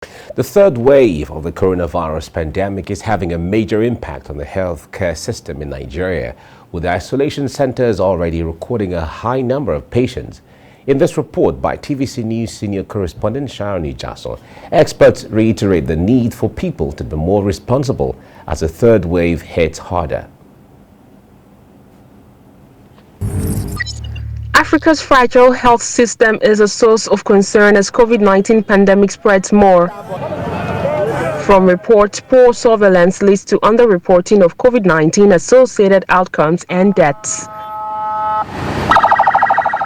The third wave of the coronavirus pandemic is having a major impact on the healthcare system in Nigeria, with isolation centers already recording a high number of patients. In this report by TVC News senior correspondent Sharon Ijasan, experts reiterate the need for people to be more responsible as the third wave hits harder. Africa's fragile health system is a source of concern as COVID-19 pandemic spreads more. From reports, poor surveillance leads to underreporting of COVID-19 associated outcomes and deaths.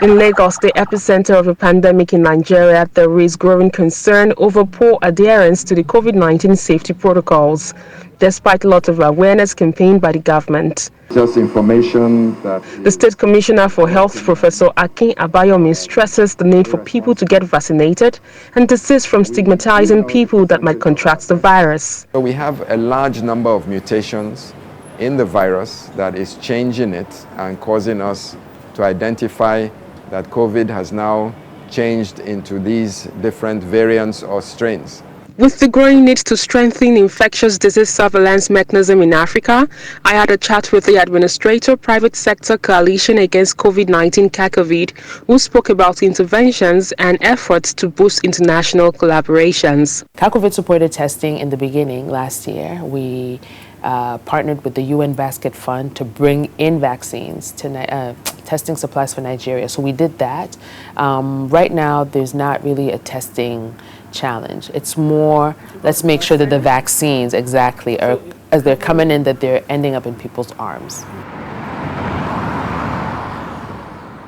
In Lagos, the epicenter of the pandemic in Nigeria, there is growing concern over poor adherence to the COVID-19 safety protocols, despite lots of awareness campaign by the government. Just information that the State Commissioner for Health, Professor Akin Abayomi, stresses the need for people to get vaccinated and desist from stigmatizing people that might contract the virus. So we have a large number of mutations in the virus that is changing it and causing us to identify that COVID has now changed into these different variants or strains. With the growing need to strengthen infectious disease surveillance mechanism in Africa, I had a chat with the Administrator Private Sector Coalition Against COVID-19 CACOVID, who spoke about interventions and efforts to boost international collaborations. CACOVID supported testing in the beginning last year. We partnered with the UN Basket Fund to bring in vaccines to testing supplies for Nigeria. So we did that. Right now, there's not really a testing challenge. It's more, let's make sure that the vaccines exactly are, as they're coming in, that they're ending up in people's arms.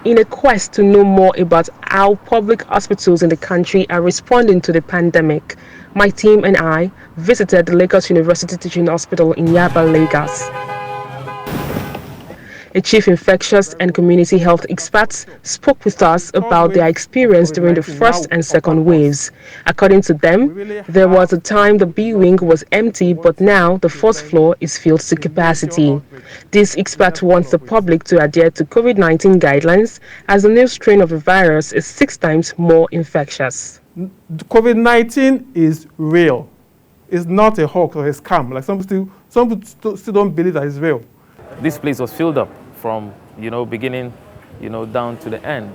In a quest to know more about how public hospitals in the country are responding to the pandemic, my team and I visited the Lagos University Teaching Hospital in Yaba, Lagos. A chief infectious and community health expert spoke with us about their experience during the first and second waves. According to them, there was a time the B wing was empty, but now the fourth floor is filled to capacity. This expert wants the public to adhere to COVID-19 guidelines as the new strain of the virus is 6 times more infectious. COVID-19 is real. It's not a hoax or a scam. Like some people still don't believe that it's real. This place was filled up from, beginning, down to the end.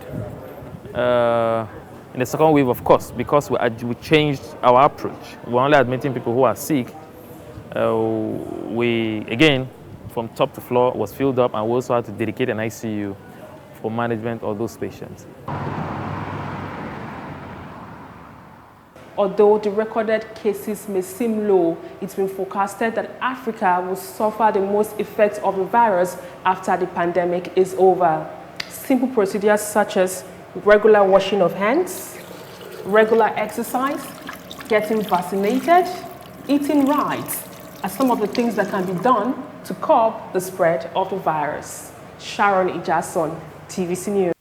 In the second wave, of course, because we changed our approach. We're only admitting people who are sick. We, again, from top to floor, was filled up, and we also had to dedicate an ICU for management of those patients. Although the recorded cases may seem low, it's been forecasted that Africa will suffer the most effects of the virus after the pandemic is over. Simple procedures such as regular washing of hands, regular exercise, getting vaccinated, eating right are some of the things that can be done to curb the spread of the virus. Sharon Ijasan, TVC News.